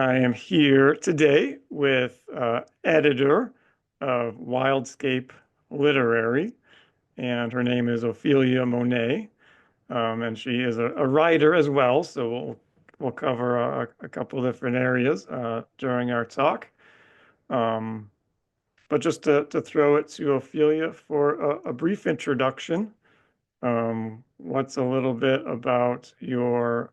I am here today with editor of Wildscape Literary, and her name is Ophelia Monet, and she is a writer as well. So we'll cover a couple different areas during our talk. Um, but just to throw it to Ophelia for a brief introduction. What's a little bit about your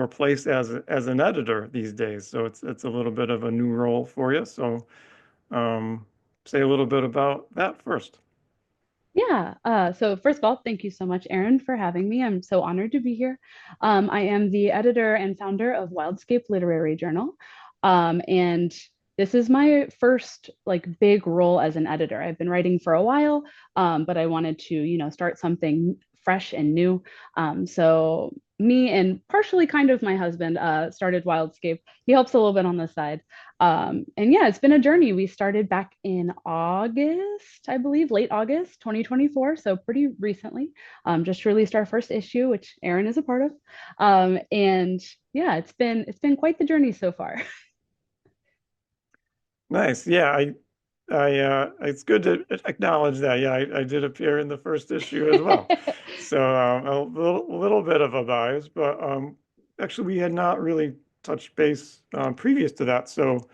place as an editor these days? So it's a little bit of a new role for you. So um, say a little bit about that first. Yeah. So first of all, thank you so much, Aaron, for having me. I'm so honored to be here. I am the editor and founder of Wildscape Literary Journal. And this is my first like big role as an editor. I've been writing for a while, but I wanted to, start something fresh and new. So me and partially kind of my husband started Wildscape. He helps a little bit on the side. And yeah, it's been a journey. We started back in August, I believe, late August 2024. So pretty recently. Just released our first issue, which Aaron is a part of. And yeah, it's been quite the journey so far. Nice. Yeah, it's good to acknowledge that. Yeah, I did appear in the first issue as well. So a little bit of a bias, but actually we had not really touched base previous to that. So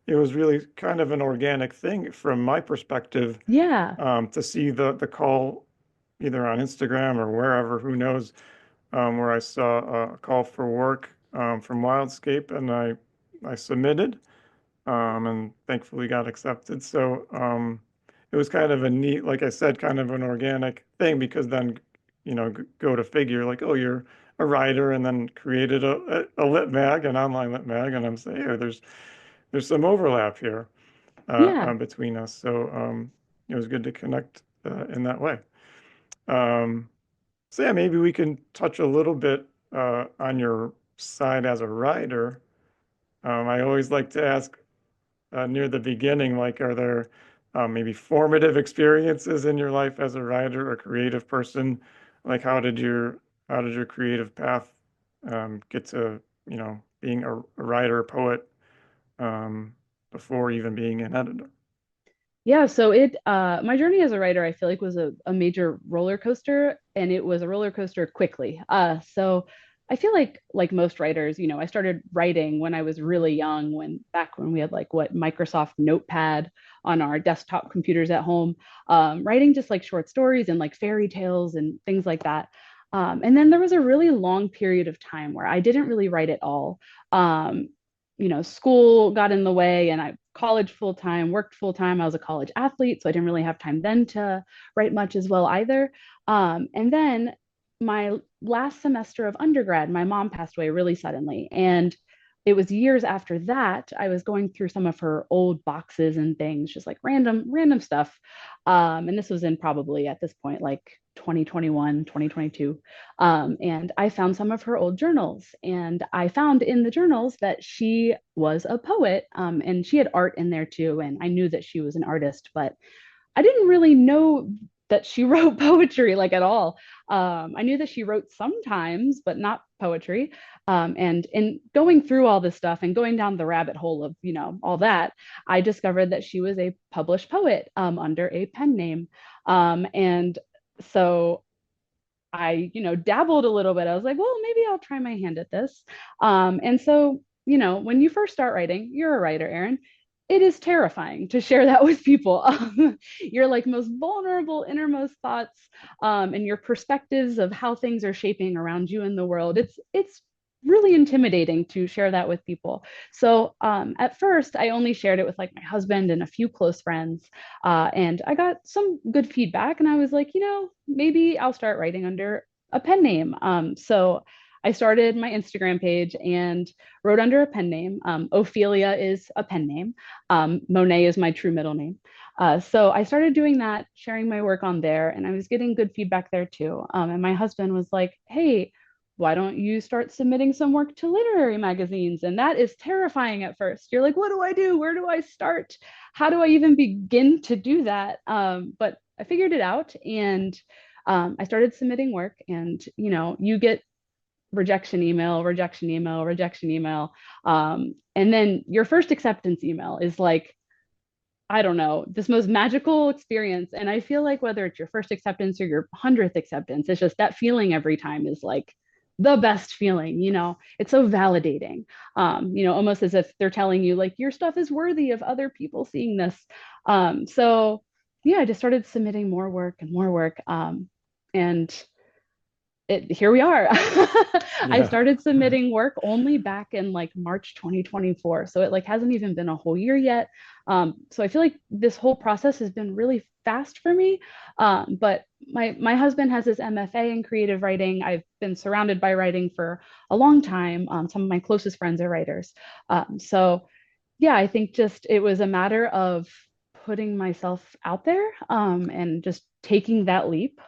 it was really kind of an organic thing from my perspective Yeah. to see the call either on Instagram or wherever, who knows, where I saw a call for work from Wildscape, and I submitted, and thankfully got accepted. So it was kind of a neat, like I said, kind of an organic thing because then, go to figure, like, oh, you're a writer, and then created a lit mag, an online lit mag, and I'm saying, hey, there's some overlap here Yeah. between us. So it was good to connect in that way. Um, so yeah, maybe we can touch a little bit on your side as a writer. I always like to ask near the beginning, like, are there maybe formative experiences in your life as a writer or creative person? Like, how did your creative path get to, being a writer, poet, um, before even being an editor? Yeah, so it my journey as a writer, I feel like was a major roller coaster, and it was a roller coaster quickly. So I feel like most writers, I started writing when I was really young, when back when we had like what Microsoft Notepad on our desktop computers at home, writing just like short stories and like fairy tales and things like that. And then there was a really long period of time where I didn't really write at all. Um, School got in the way and I college full time, worked full time. I was a college athlete, so I didn't really have time then to write much as well either. And then my last semester of undergrad, my mom passed away really suddenly. And it was years after that, I was going through some of her old boxes and things, just like random stuff. And this was in probably at this point, like 2021, 2022. And I found some of her old journals. And I found in the journals that she was a poet, and she had art in there too. And I knew that she was an artist, but I didn't really know that she wrote poetry like at all. I knew that she wrote sometimes, but not poetry. And in going through all this stuff and going down the rabbit hole of, all that, I discovered that she was a published poet under a pen name. And so I, dabbled a little bit. I was like, well, maybe I'll try my hand at this. And so, when you first start writing, you're a writer, Aaron. It is terrifying to share that with people. Your like most vulnerable innermost thoughts, and your perspectives of how things are shaping around you in the world. It's really intimidating to share that with people. So at first, I only shared it with like my husband and a few close friends. And I got some good feedback, and I was like, maybe I'll start writing under a pen name. So I started my Instagram page and wrote under a pen name. Ophelia is a pen name. Monet is my true middle name. So I started doing that, sharing my work on there, and I was getting good feedback there too. And my husband was like, hey, why don't you start submitting some work to literary magazines? And that is terrifying at first. You're like, what do I do? Where do I start? How do I even begin to do that? But I figured it out, and I started submitting work, and you get rejection email, rejection email, rejection email. And then your first acceptance email is like, I don't know, this most magical experience. And I feel like whether it's your first acceptance or your 100th acceptance, it's just that feeling every time is like the best feeling, you know, it's so validating, you know, almost as if they're telling you like your stuff is worthy of other people seeing this. So yeah, I just started submitting more work and more work. And here we are. I Yeah. started submitting work only back in like March 2024. So it like hasn't even been a whole year yet. So I feel like this whole process has been really fast for me. But my husband has his MFA in creative writing. I've been surrounded by writing for a long time. Some of my closest friends are writers. So yeah, I think just it was a matter of putting myself out there and just taking that leap,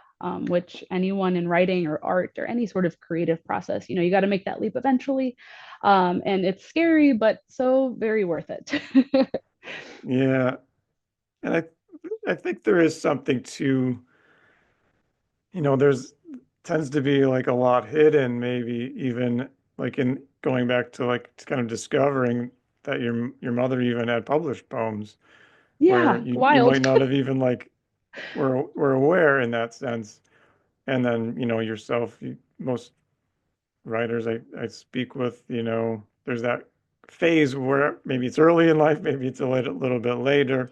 which anyone in writing or art or any sort of creative process, you know, you got to make that leap eventually. And it's scary, but so very worth it. Yeah. And I think there is something to, there's tends to be like a lot hidden, maybe even like in going back to like kind of discovering that your mother even had published poems where Yeah, you wild. might not have even like were aware in that sense. And then, yourself, most writers I speak with, there's that phase where maybe it's early in life, maybe it's a little bit later,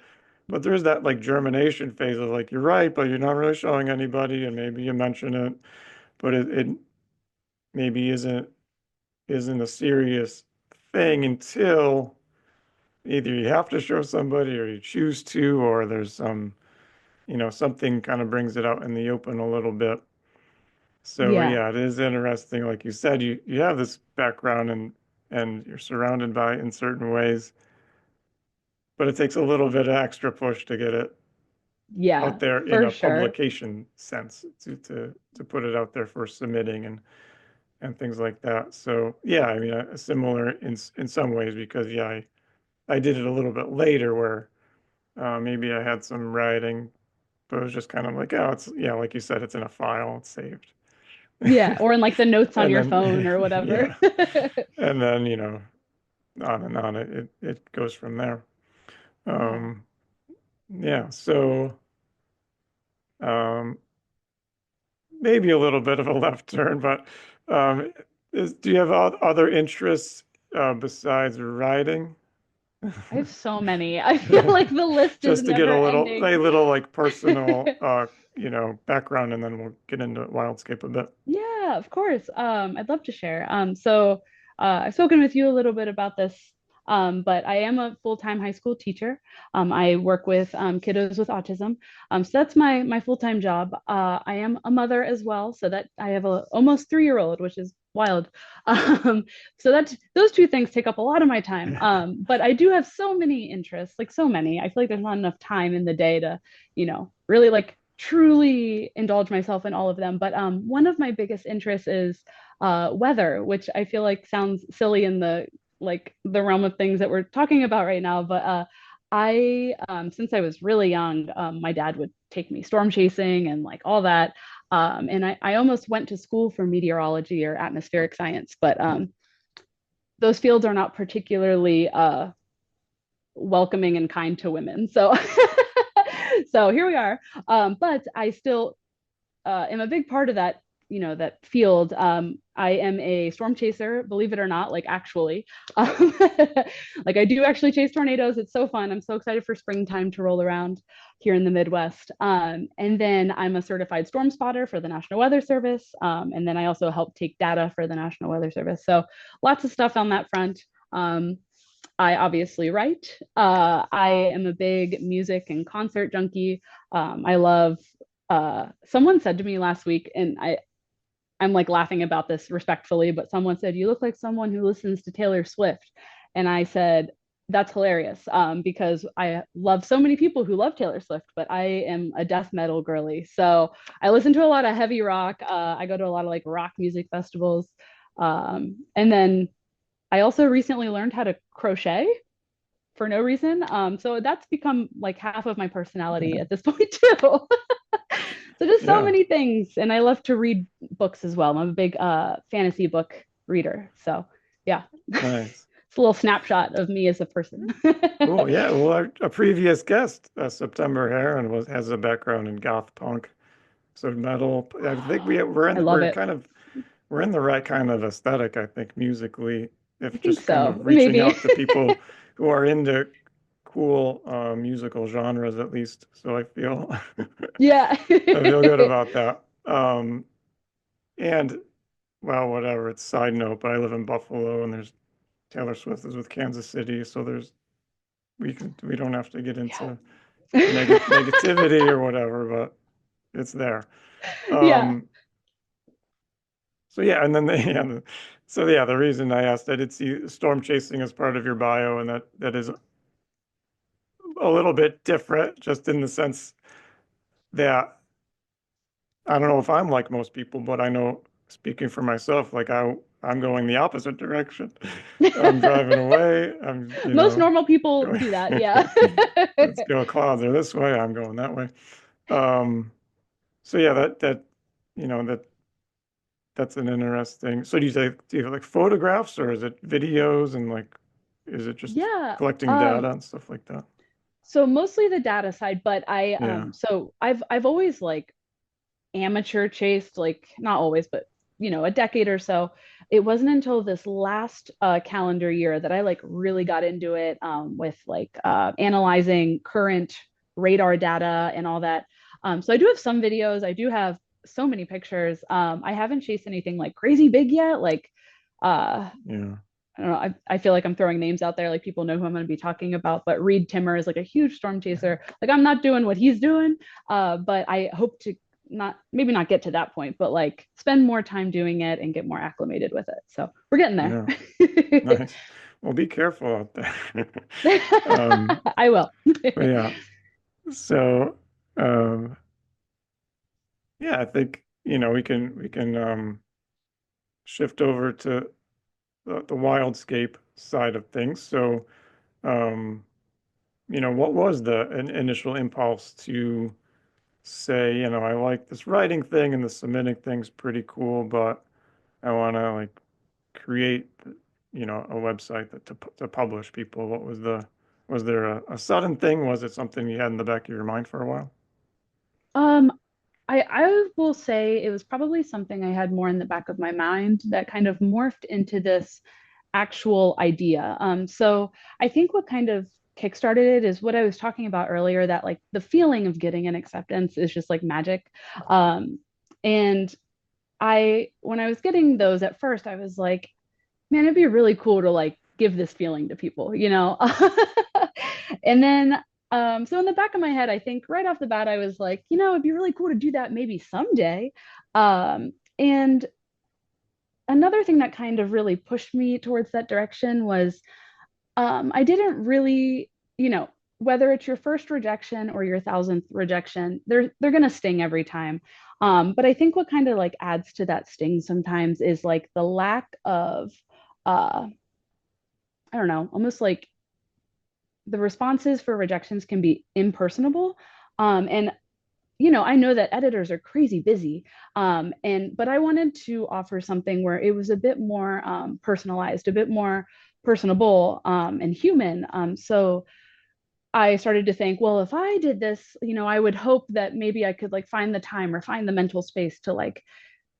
but there's that like germination phase of like, you're right, but you're not really showing anybody, and maybe you mention it, but it maybe isn't a serious thing until either you have to show somebody or you choose to, or there's something kind of brings it out in the open a little bit. So Yeah, yeah, it is interesting. Like you said, you have this background and you're surrounded by it in certain ways, but it takes a little bit of extra push to get it yeah, out there in for a sure. publication sense to put it out there for submitting and things like that. So yeah, I mean, similar in some ways because yeah, I did it a little bit later where maybe I had some writing, but it was just kind of like, oh, it's yeah, like you said, it's in a file, it's saved. Yeah, or in like the notes on And your then phone or whatever. yeah. And then, on and on it goes from there. Yeah. Um, yeah, so um, maybe a little bit of a left turn, but do you have other interests besides writing? I have so many. I feel like the list is Just to get never a ending. little like personal, background, and then we'll get into Wildscape a bit. Yeah, of course. I'd love to share. I've spoken with you a little bit about this, but I am a full-time high school teacher. I work with kiddos with autism. So that's my full-time job. I am a mother as well, so that I have a almost 3-year-old, which is wild. So that's those two things take up a lot of my time. But I do have so many interests, like so many. I feel like there's not enough time in the day to, really like truly indulge myself in all of them. But one of my biggest interests is weather, which I feel like sounds silly in the realm of things that we're talking about right now. But since I was really young, my dad would take me storm chasing and like all that. And I almost went to school for meteorology or atmospheric science, but those fields are not particularly welcoming and kind to women. So so here we are. But I still am a big part of that, that field. I am a storm chaser, believe it or not, like actually. Um, like I do actually chase tornadoes. It's so fun. I'm so excited for springtime to roll around here in the Midwest. And then I'm a certified storm spotter for the National Weather Service. And then I also help take data for the National Weather Service. So lots of stuff on that front. I obviously write. I am a big music and concert junkie. I love. Someone said to me last week, and I'm like laughing about this respectfully, but someone said you look like someone who listens to Taylor Swift, and I said that's hilarious because I love so many people who love Taylor Swift, but I am a death metal girly. So I listen to a lot of heavy rock. I go to a lot of like rock music festivals, and then I also recently learned how to crochet. for no reason. So that's become like half of my personality at this point too. So just so Yeah, many things. And I love to read books as well. I'm a big fantasy book reader. So yeah, nice. it's a little snapshot of me as a person. Cool. Yeah. Well, a previous guest, September Heron, was has a background in goth punk, so metal. I think I love we're it. kind of we're in the right kind of aesthetic, I think, musically, I if think just kind so. of reaching Maybe. out to people who are into cool musical genres, at least. So I feel Yeah. I feel good about that. And well, whatever. It's side note, but I live in Buffalo, and there's Taylor Swift is with Kansas City, so we don't have to get into negativity or whatever, but it's there. Yeah. Um, so yeah, and then so yeah, the reason I asked, I did see storm chasing as part of your bio, and that is a little bit different, just in the sense that I don't know if I'm like most people, but I know speaking for myself, like I'm going the opposite direction. I'm driving away. Most normal people Going, do that. Yeah. let's go. Clouds are this way. I'm going that way. Um, so yeah, that you know that that's an interesting. So do you have like photographs or is it videos and like is it just Yeah. collecting data and stuff like that? So mostly the data side, but Yeah, so I've always like amateur chased, like not always, but a decade or so. It wasn't until this last calendar year that I like really got into it with like analyzing current radar data and all that. So I do have some videos. I do have so many pictures. I haven't chased anything like crazy big yet. Like yeah, I don't know. I feel like I'm throwing names out there, like people know who I'm going to be talking about. But Reed Timmer is like a huge storm chaser. Like I'm not doing what he's doing, but I hope to not maybe not get to that point, but like spend more time doing it and get more acclimated with it. So we're getting there. yeah. Nice. Well, be careful out there. Um, I will. but yeah. So um, yeah, I think we can shift over to the Wildscape side of things. So um, what was the initial impulse to say, I like this writing thing and the submitting thing's pretty cool, but I want to like create, a website to publish people. Was there a sudden thing? Was it something you had in the back of your mind for a while? um, I will say it was probably something I had more in the back of my mind that kind of morphed into this actual idea. So I think what kind of kickstarted it is what I was talking about earlier, that like the feeling of getting an acceptance is just like magic. And when I was getting those at first, I was like, man, it'd be really cool to like give this feeling to people. And then, so in the back of my head, I think right off the bat, I was like, it'd be really cool to do that maybe someday. And another thing that kind of really pushed me towards that direction was I didn't really, whether it's your first rejection or your thousandth rejection, they're gonna sting every time. But I think what kind of like adds to that sting sometimes is like the lack of, uh, I don't know, almost like the responses for rejections can be impersonable. And I know that editors are crazy busy, but I wanted to offer something where it was a bit more personalized, a bit more personable and human. So I started to think, well, if I did this, I would hope that maybe I could like find the time or find the mental space to like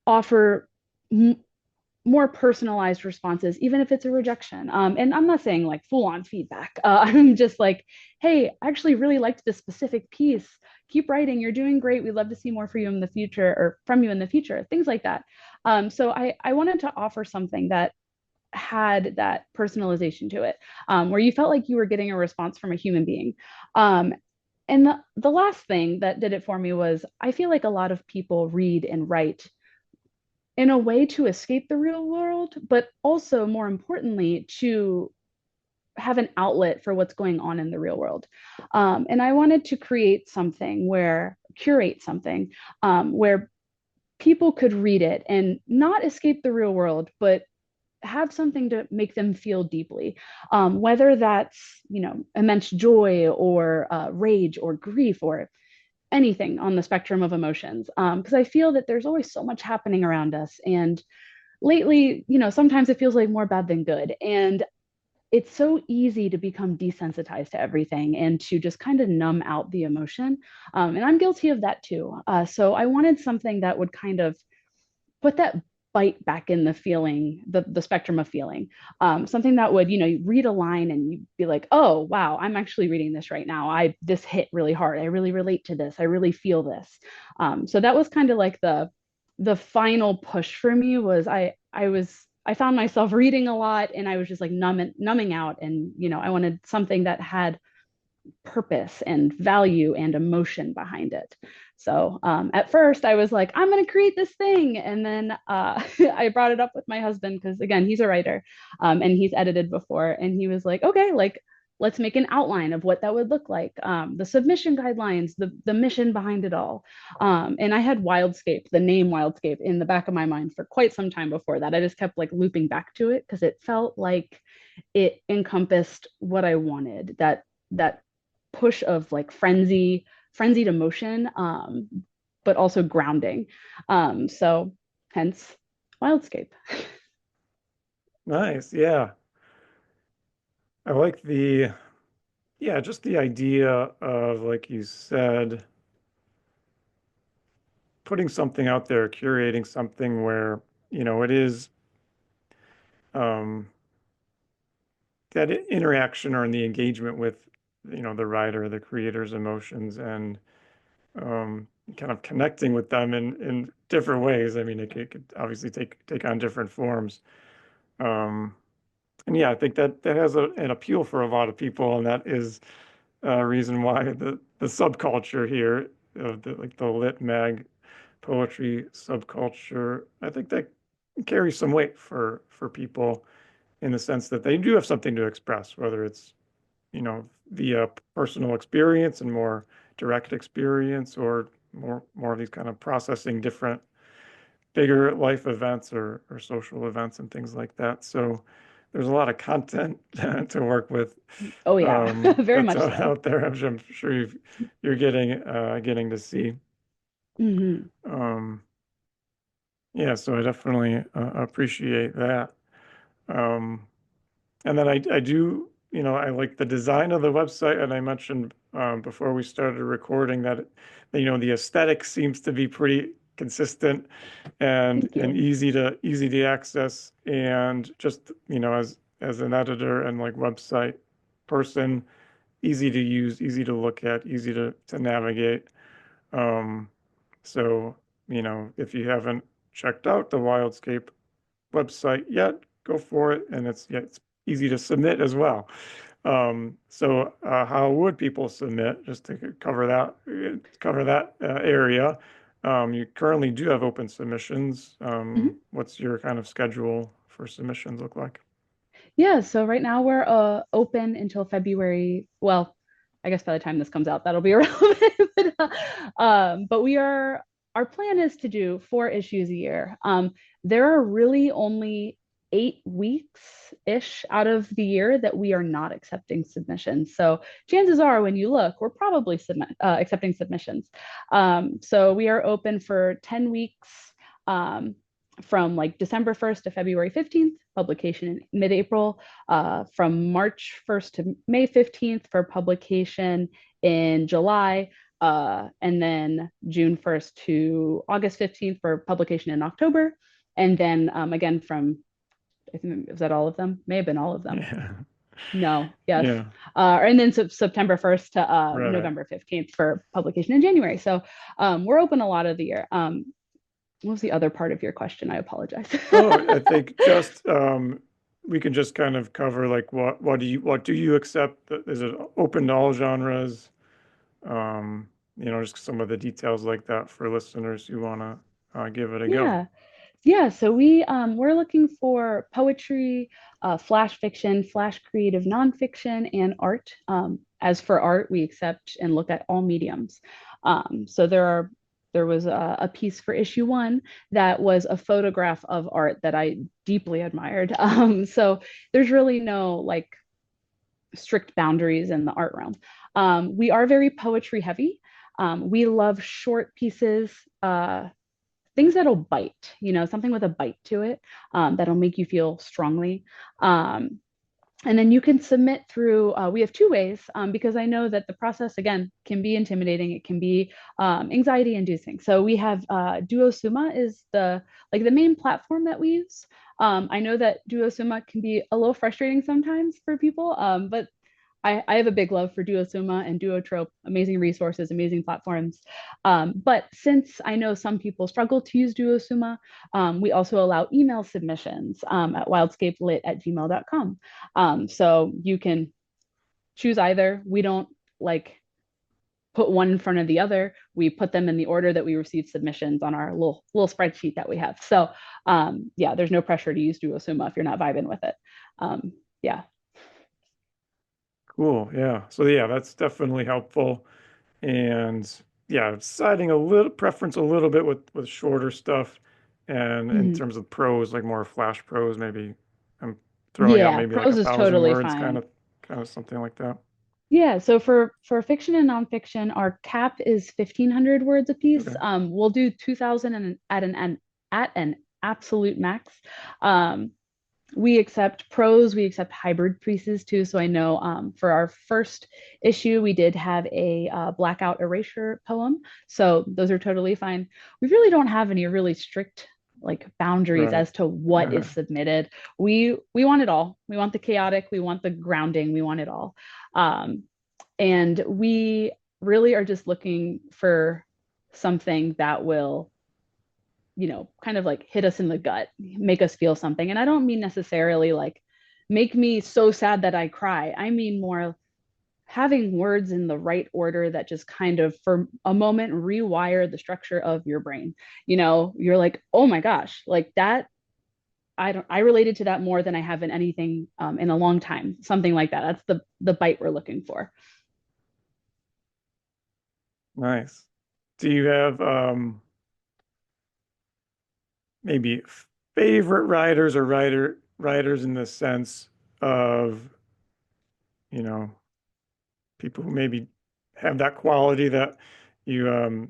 offer more personalized responses, even if it's a rejection. And I'm not saying like full on feedback. I'm just like, hey, I actually really liked this specific piece. Keep writing. You're doing great. We'd love to see more for you in the future or from you in the future, things like that. So I wanted to offer something that had that personalization to it, where you felt like you were getting a response from a human being. Um, and the last thing that did it for me was I feel like a lot of people read and write in a way to escape the real world, but also more importantly, to have an outlet for what's going on in the real world. And I wanted to curate something where people could read it and not escape the real world, but have something to make them feel deeply, whether that's, immense joy or rage or grief or anything on the spectrum of emotions. Because I feel that there's always so much happening around us. And lately, sometimes it feels like more bad than good. And it's so easy to become desensitized to everything and to just kind of numb out the emotion. And I'm guilty of that too. So I wanted something that would kind of put that bite back in the feeling, the spectrum of feeling. Something that would, you read a line and you'd be like, oh, wow, I'm actually reading this right now. This hit really hard. I really relate to this. I really feel this. So that was kind of like the final push for me was I found myself reading a lot and I was just like numbing out. And, I wanted something that had purpose and value and emotion behind it. So at first I was like, I'm going to create this thing. And then I brought it up with my husband because, again, he's a writer and he's edited before. And he was like, okay, like, let's make an outline of what that would look like, the submission guidelines, the mission behind it all. And I had Wildscape, the name Wildscape, in the back of my mind for quite some time before that. I just kept like looping back to it because it felt like it encompassed what I wanted, that push of like frenzied emotion, but also grounding. So hence Wildscape. Nice. Yeah. I like yeah, just the idea of, like you said, putting something out there, curating something where, it is um, that interaction or in the engagement with, the writer, the creator's emotions, and kind of connecting with them in different ways. I mean, it could obviously take on different forms. Um, and yeah, I think that has an appeal for a lot of people, and that is a reason why the subculture here of the lit mag poetry subculture, I think that carries some weight for people in the sense that they do have something to express, whether it's, via personal experience and more direct experience, or more of these kind of processing different bigger life events or social events and things like that. So there's a lot of content to work with, Oh yeah, very that's much so. out there. I'm sure you're getting to see. Mm-hmm. Um, yeah, so I definitely appreciate that. Um, and then I do, I like the design of the website, and I mentioned before we started recording that, the aesthetic seems to be pretty consistent Thank and you. easy to access, and just, as an editor and like website person, easy to use, easy to look at, easy to navigate. Um, so, if you haven't checked out the Wildscape website yet, go for it. And it's easy to submit as well. So how would people submit? Just to cover that area. You currently do have open submissions. Mhm. What's your kind of schedule for submissions look like? Yeah, so right now we're open until February. Well, I guess by the time this comes out, that'll be irrelevant. But our plan is to do 4 issues a year. There are really only 8 weeks-ish out of the year that we are not accepting submissions. So chances are when you look, we're probably accepting submissions. So we are open for 10 weeks. Um, from like December 1st to February 15th, publication in mid April, from March 1st to May 15th for publication in July, and then June 1st to August 15th for publication in October. And then again from, I think, was that all of them? May have been all of them. Yeah. No, yes. Yeah. And then September 1st to Right. November 15th for publication in January. So we're open a lot of the year. What was the other part of your question? I apologize. Oh, I think just we can just kind of cover like what do you accept? Is it open to all genres? Just some of the details like that for listeners who want to give it a go. Yeah. Yeah, so we're looking for poetry, flash fiction, flash creative nonfiction, and art. As for art, we accept and look at all mediums. So there are there was a piece for issue one that was a photograph of art that I deeply admired. So there's really no like strict boundaries in the art realm. We are very poetry heavy. We love short pieces, things that'll bite, something with a bite to it, that'll make you feel strongly. Um, and then you can submit through, we have two ways, because I know that the process, again, can be intimidating. It can be anxiety inducing. So we have Duosuma is the main platform that we use. I know that Duosuma can be a little frustrating sometimes for people, but I have a big love for Duosuma and Duotrope, amazing resources, amazing platforms. But since I know some people struggle to use Duosuma, we also allow email submissions at wildscapelit@gmail.com. So you can choose either. We don't like put one in front of the other. We put them in the order that we receive submissions on our little spreadsheet that we have. So yeah, there's no pressure to use Duosuma if you're not vibing with it. Yeah. Cool. Yeah. So yeah, that's definitely helpful. And yeah, citing a little preference a little bit with shorter stuff, and in Mhm. terms of prose, like more flash prose, maybe I'm throwing out Yeah, maybe like a prose is thousand totally words, fine. kind of something like that. Yeah, so for fiction and nonfiction, our cap is 1,500 words a piece. Okay. We'll do 2,000 at an absolute max. Um, we accept prose, we accept hybrid pieces too. So I know for our first issue, we did have a blackout erasure poem. So those are totally fine. We really don't have any really strict like boundaries Right. as to what is submitted. We want it all. We want the chaotic, we want the grounding, we want it all. Um, and we really are just looking for something that will kind of like hit us in the gut, make us feel something. And I don't mean necessarily like make me so sad that I cry. I mean more having words in the right order that just kind of for a moment rewire the structure of your brain. You're like, oh my gosh, like that. I related to that more than I have in anything in a long time. Something like that. That's the bite we're looking for. Nice. Do you have maybe favorite writers or writers in the sense of, you know, people who maybe have that quality that you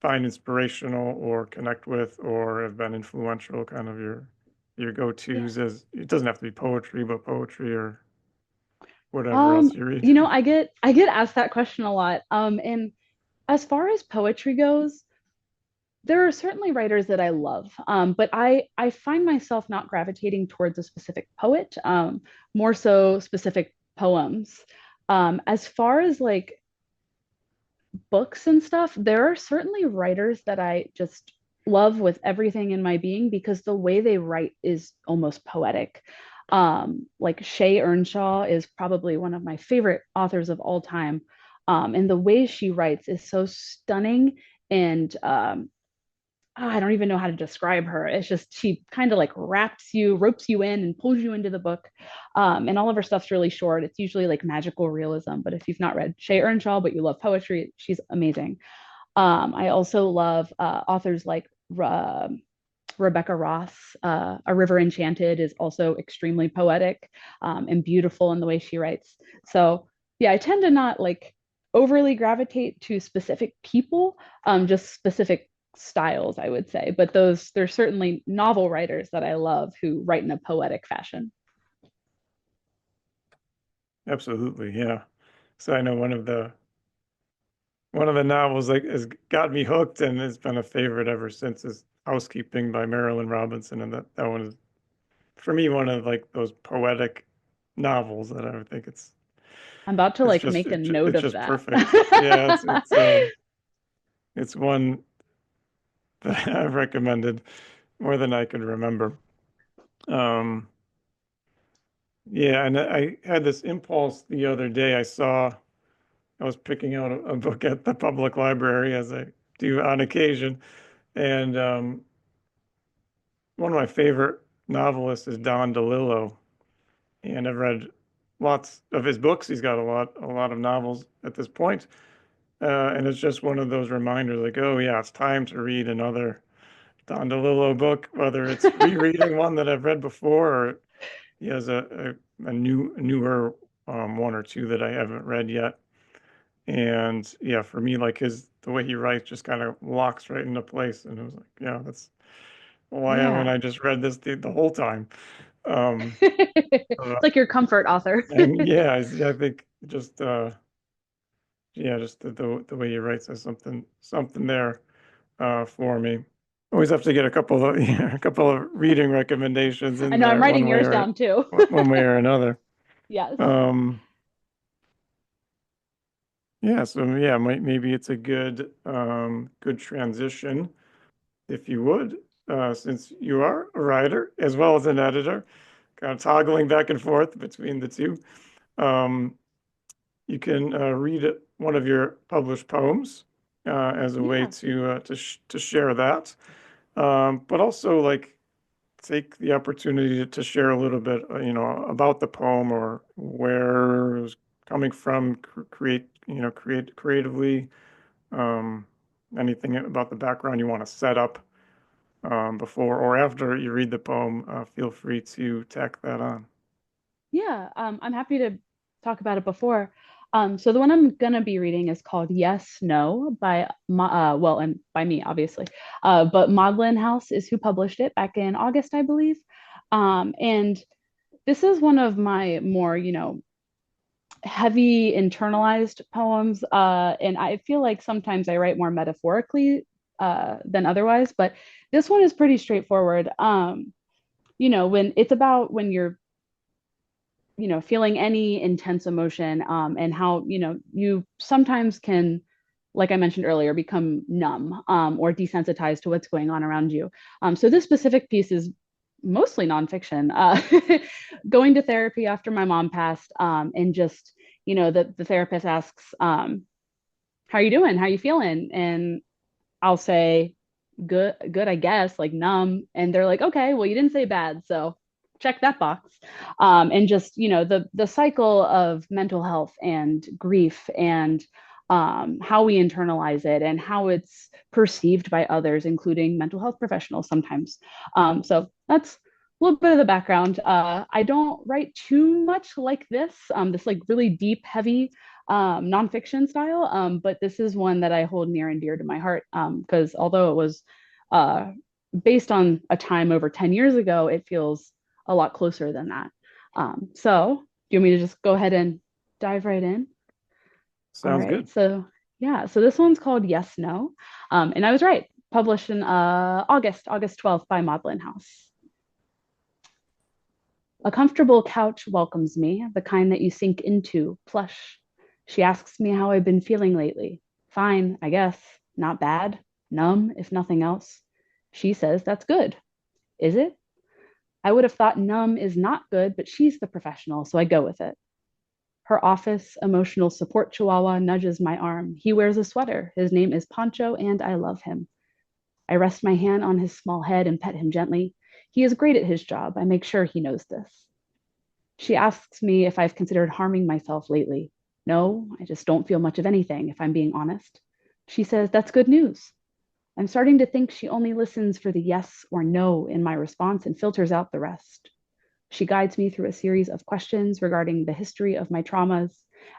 find inspirational or connect with or have been influential, kind of your Yeah. go-tos, as it doesn't have to be poetry, but poetry or whatever else you read. I get asked that question a lot. And as far as poetry goes, there are certainly writers that I love, but I find myself not gravitating towards a specific poet, more so specific poems. As far as like books and stuff, there are certainly writers that I just love with everything in my being because the way they write is almost poetic. Like Shay Earnshaw is probably one of my favorite authors of all time. And the way she writes is so stunning and I don't even know how to describe her. It's just she kind of like ropes you in, and pulls you into the book. And all of her stuff's really short. It's usually like magical realism. But if you've not read Shay Earnshaw, but you love poetry, she's amazing. I also love authors like Rebecca Ross. A River Enchanted is also extremely poetic and beautiful in the way she writes. So yeah, I tend to not like overly gravitate to specific people, just specific styles, I would say. But there's certainly novel writers that I love who write in a poetic fashion. Absolutely, yeah. So I know one of the novels like has got me hooked and has been a favorite ever since is Housekeeping by Marilyn Robinson, and that one is for me one of like those poetic novels that I would think I'm about to like make a note it's of just that. perfect. Yeah, it's one that I've recommended more than I can remember. Um, yeah, and I had this impulse the other day. I was picking out a book at the public library as I do on occasion, and one of my favorite novelists is Don DeLillo, and I've read lots of his books. He's got a lot of novels at this point, And it's just one of those reminders like, oh yeah, it's time to read another Don DeLillo book, whether it's rereading one that I've read before or he has a newer one or two that I haven't read yet. And yeah, for me, like the way he writes just kind of locks right into place. And it was like, yeah, that's why haven't Yeah. I just read this the whole time? Um, It's like your comfort author. and yeah, I think just yeah, just the way he writes has something there for me. Always have to get a couple of a couple of reading recommendations I in know I'm there writing yours down too. one way or another. Yes. Um, yeah, so yeah, maybe it's a good transition if you would, since you are a writer as well as an editor, kind of toggling back and forth between the two. Um, you can read one of your published poems as a way Yeah. to share that, but also like take the opportunity to share a little bit, about the poem or where it was coming from, create creatively, um, anything about the background you want to set up before or after you read the poem. Feel free to tack that on. Yeah, I'm happy to talk about it before. So the one I'm gonna be reading is called Yes, No by well, and by me, obviously. But Maudlin House is who published it back in August, I believe. And this is one of my more, heavy internalized poems. And I feel like sometimes I write more metaphorically than otherwise, but this one is pretty straightforward. When it's about when you're feeling any intense emotion, and how you sometimes can, like I mentioned earlier, become numb, or desensitized to what's going on around you. So this specific piece is mostly nonfiction. Going to therapy after my mom passed, and just the therapist asks, how are you doing, how are you feeling, and I'll say good, good, I guess, like numb. And they're like, okay, well, you didn't say bad, so check that box. And just, the cycle of mental health and grief, and how we internalize it and how it's perceived by others, including mental health professionals sometimes. So that's a little bit of the background. I don't write too much like this like really deep, heavy nonfiction style. But this is one that I hold near and dear to my heart, because although it was uh, based on a time over 10 years ago, it feels a lot closer than that. So, do you want me to just go ahead and dive right in? All Sounds right. good. So, yeah, so this one's called Yes, No. And I was right, published in August 12th by Maudlin House. A comfortable couch welcomes me, the kind that you sink into, plush. She asks me how I've been feeling lately. Fine, I guess. Not bad. Numb, if nothing else. She says that's good. Is it? I would have thought numb is not good, but she's the professional, so I go with it. Her office emotional support chihuahua nudges my arm. He wears a sweater. His name is Poncho, and I love him. I rest my hand on his small head and pet him gently. He is great at his job. I make sure he knows this. She asks me if I've considered harming myself lately. No, I just don't feel much of anything, if I'm being honest. She says, that's good news. I'm starting to think she only listens for the yes or no in my response and filters out the rest. She guides me through a series of questions regarding the history of my traumas,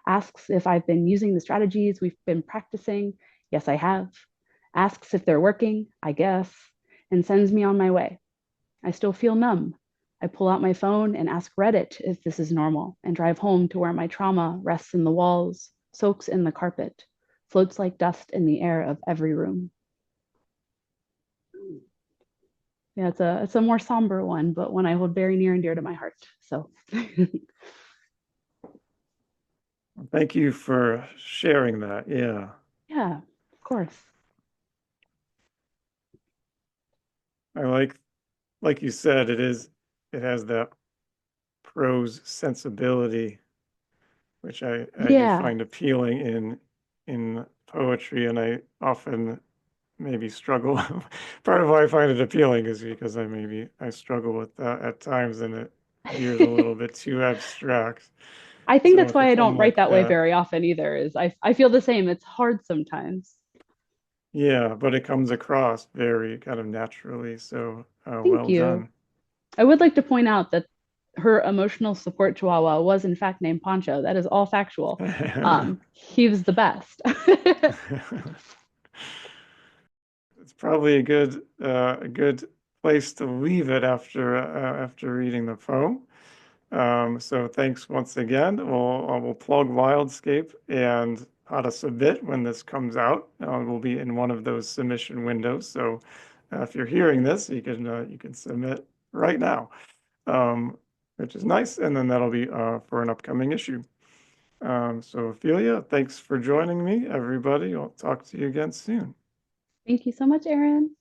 asks if I've been using the strategies we've been practicing. Yes, I have. Asks if they're working, I guess, and sends me on my way. I still feel numb. I pull out my phone and ask Reddit if this is normal and drive home to where my trauma rests in the walls, soaks in the carpet, floats like dust in the air of every room. Yeah, it's a more somber one, but one I hold very near and dear to my heart. So Thank you for sharing that. Yeah. yeah, of course. I like you said, it has that prose sensibility, which I do Yeah. find appealing in poetry, and I often maybe struggle. Part of why I find it appealing is because I struggle with that at times, and it veers a little bit too abstract. I think So that's if why I it's don't write unlike that way that, very often either, is I feel the same. It's hard sometimes. yeah, but it comes across very kind of naturally. So Thank well you. done. I would like to point out that her emotional support chihuahua was in fact named Poncho. That is all factual. He was the best. It's probably a good place to leave it after reading the poem. So thanks once again. We'll plug Wildscape and how to submit when this comes out. We'll be in one of those submission windows. So if you're hearing this, you can submit right now, which is nice. And then that'll be for an upcoming issue. So Ophelia, thanks for joining me, everybody. I'll talk to you again soon. Thank you so much, Aaron.